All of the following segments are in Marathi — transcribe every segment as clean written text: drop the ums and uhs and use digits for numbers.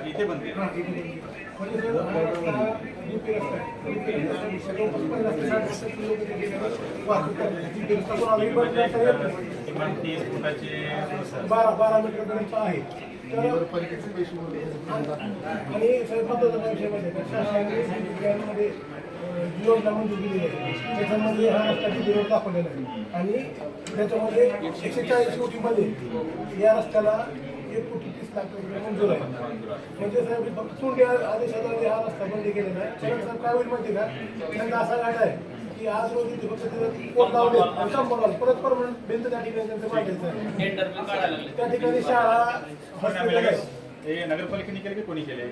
इथे बंद बारा मीटरपर्यंत आहे. आणि योजना मंजूर केलेली आहे. त्याच्यामध्ये हा रस्ता डिपीवर दाखवलेला आहे आणि त्याच्यामध्ये 140 कोटीमध्ये या रस्त्याला 1,30,00,000 रुपये मंजूर आहे. म्हणजे साहेब फक्त तोंडी आदेशाद्वारे हा रस्ता बंद केलेला आहे. त्यानंतर काय होईल माहिती का, त्यांचा असा घाट आहे की आज रोजी फक्त कोण लावले आणि संपवणार परत परमनंट भिंत त्या ठिकाणी त्यांचं मांडायचं आहे. त्या ठिकाणी शाळा हॉस्पिटल आहे. नगरपालिकेने केले की कोणी केले?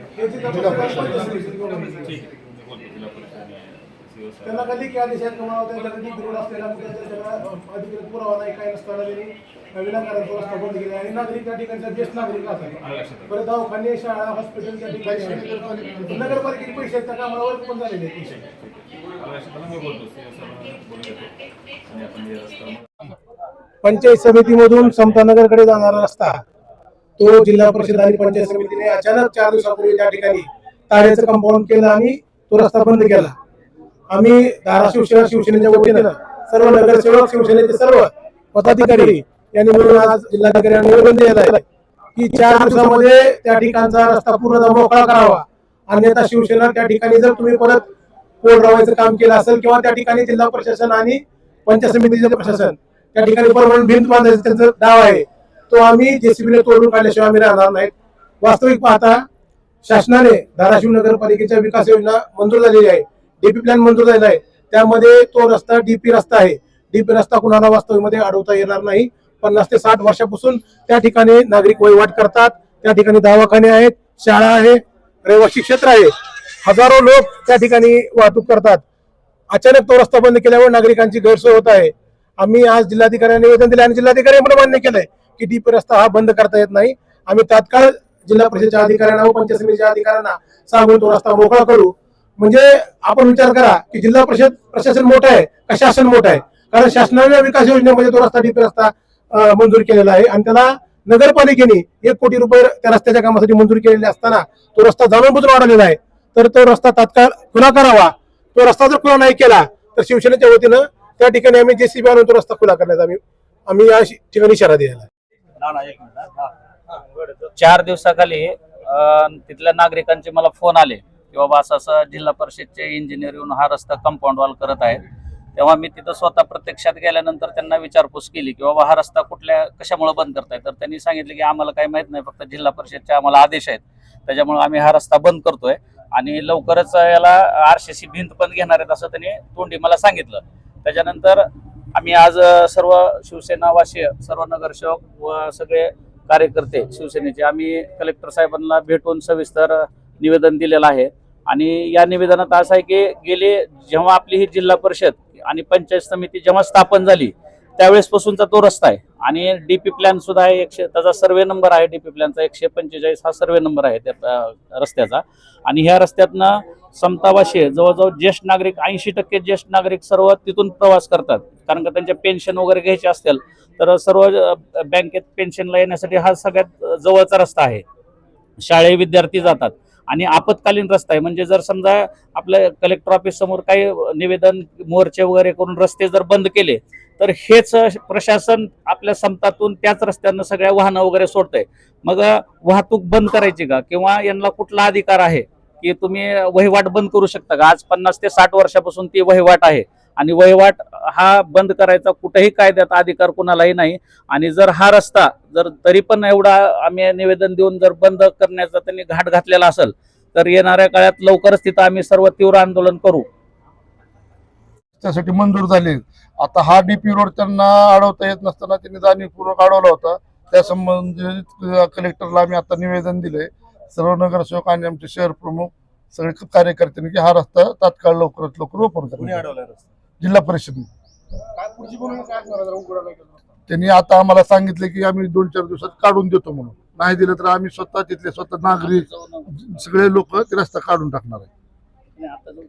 त्यांना कधी की आदेश त्यांच्याकडे रोड असलेला अधिकृत पुरावा नाही काय नसताना त्यांनी विनाकारण रस्ता बंद केला आणि नागरिक त्या ठिकाणचा ज्येष्ठ नागरिक राहतात. परत दवाखाने शाळा हॉस्पिटल त्या ठिकाणी नगरपालिकेचे पैसे त्या कामाला वर्क पण झालेले पैसे. पंचायत समितीमधून समतानगरकडे जाणारा रस्ता तो जिल्हा परिषद आणि पंचायत समितीने अचानक 4 दिवसापूर्वी त्या ठिकाणी तारेचं कंपाऊंड केलं आणि तो रस्ता बंद केला. आम्ही धाराशिव शिवसेनेच्या वतीनं सर्व नगरसेवक शिवसेनेचे सर्व पदाधिकारी यांनी मिळून आज जिल्हाधिकाऱ्यांना निवेदन दिलेलं आहे की 4 दिवसामध्ये त्या ठिकाणचा रस्ता पूर्ण मोकळा करावा. अन्यथा शिवसेना त्या ठिकाणी जर तुम्ही परत पोल रवायचं काम केलं असेल किंवा त्या ठिकाणी जिल्हा प्रशासन आणि पंचायत समितीचे प्रशासन त्या ठिकाणी परमनंट भिंत बांधायचं त्यांचा दावा आहे, तो आम्ही जेसीबीने तोडून काढल्याशिवाय आम्ही राहणार नाहीत. वास्तविक पाहता शासनाने धाराशिव नगरपालिकेच्या विकास योजना मंजूर झालेली आहे, डीपी प्लॅन मंजूर झालेला आहे. त्यामध्ये तो रस्ता डीपी रस्ता आहे. डीपी रस्ता कुणाला वास्तविकमध्ये अडवता येणार नाही. 50 ते 60 वर्षापासून त्या ठिकाणी नागरिक वहिवाट करतात. त्या ठिकाणी दवाखाने आहेत, शाळा आहे, रहिवासी क्षेत्र आहे. हजारो लोक त्या ठिकाणी वाहतूक करतात. अचानक तो रस्ता बंद केल्यावर नागरिकांची गैरसोय होत आहे. आम्ही आज जिल्हाधिकाऱ्यांना निवेदन दिले आणि जिल्हाधिकारी पण मान्य केलंय की डीपी रस्ता हा बंद करता येत नाही. आम्ही तात्काळ जिल्हा परिषदेच्या अधिकाऱ्यांना व पंचायत समितीच्या अधिकाऱ्यांना सांगून तो रस्ता मोकळा करू. म्हणजे आपण विचार करा की जिल्हा परिषद प्रशासन मोठं आहे का शासन मोठं आहे. कारण शासनाने विकास योजनेमध्ये तो रस्ता डीपी रस्ता मंजूर केलेला आहे आणि त्याला नगरपालिकेने 1 कोटी रुपये त्या रस्त्याच्या कामासाठी मंजूर केलेले असताना तो रस्ता जाणूनबुजून वाढवलेला आहे. तर तो रस्ता तात्काळ खुला करावा. तो रस्ता जर खुला नाही केला तर शिवसेनेच्या वतीनं त्या ठिकाणी आम्ही जेसीबी आणून तो रस्ता खुला करण्याचा आम्ही या ठिकाणी इशारा दिलेला आहे. 4 दिवसाखाली तिथल्या नागरिकांचे मला फोन आले की बाबा असं जिल्हा परिषदचे इंजिनियर येऊन हा रस्ता कंपाऊंड वॉल करत आहेत. तेव्हा मी तिथं स्वतः प्रत्यक्षात गेल्यानंतर त्यांना विचारपूस केली की बाबा हा रस्ता कशामुळे बंद करताय. तर त्यांनी सांगितले की आम्हाला काही माहित नाही, फक्त जिल्हा परिषदचे आम्हाला आदेश आहेत, त्याच्यामुळे आम्ही हा रस्ता बंद करतोय आणि लवकरच याला आरसीसी भिंत पण घेणार आहेत असं त्यांनी तोंडी मला सांगितलं. त्याच्यानंतर आम्ही आज सर्व शिवसेनावासीय, सर्व नगरसेवक व सगळे कार्यकर्ते शिवसेनेचे आम्ही कलेक्टर साहेबांना भेटून सविस्तर निवेदन दिलेलं आहे. आणि या निवेदनात असं आहे की जेव्हा आपली ही जिल्हा परिषद आणि पंचायत समिती जेव्हा स्थापन झाली त्यावेळेस पासूनचा तो रस्ता आहे आणि डीपी प्लॅन सुद्धा आहे. त्याचा सर्वे नंबर आहे डीपी प्लॅनचा 145 हा सर्वे नंबर आहे त्या रस्त्याचा. आणि ह्या रस्त्यातनं समतावाशी जवळजवळ ज्येष्ठ नागरिक 80% ज्येष्ठ नागरिक सर्व तिथून प्रवास करतात. कारण का त्यांच्या पेन्शन वगैरे घ्यायचे असतील तर सर्व बँकेत पेन्शनला येण्यासाठी हा सगळ्यात जवळचा रस्ता आहे. शाळेत विद्यार्थी जातात आणि आपत्कालीन रस्ता आहे. म्हणजे जर समजा आपल्या कलेक्टर ऑफिस समोर काही निवेदन मोर्चे वगैरे करून रस्ते जर बंद केले तर हेच प्रशासन आपल्या समतातून त्याच रस्त्यानं सगळ्या वाहनं वगैरे सोडतंय. मग वाहतूक बंद करायची का किंवा यांना कुठला अधिकार आहे की तुम्ही वहिवाट बंद करू शकता का? आज 50 ते 60 वर्षापासून ती वहिवाट आहे आणि वहिवाट हा बंद करायचा कुठेही कायद्यात अधिकार कुणालाही नाही. आणि जर हा रस्ता तरी पण एवढा आम्ही निवेदन देऊन जर बंद करण्याचा त्यांनी घाट घातलेला असेल तर येणाऱ्या काळात लवकरच तिथं आम्ही सर्व तीव्र आंदोलन करू. त्यासाठी मंजूर झाले. आता हा डीपी रोड त्यांना अडवता येत नसताना त्यांनी जाणीवपूर्वक अडवला होता. त्या संबंधित कलेक्टरला आम्ही आता निवेदन दिले. सर्व नगरसेवक आणि आमचे शहर प्रमुख सगळे कार्यकर्त्यांनी की हा रस्ता तात्काळ लवकरात लवकर ओपन करा. जिल्हा परिषद त्यांनी आता आम्हाला सांगितले की आम्ही 2-4 दिवसात काढून देतो म्हणून. नाही दिलं तर आम्ही स्वतः तिथले स्वतः नागरिक सगळे लोक ते रस्ता काढून टाकणार आहे. नाही, आता जाऊ.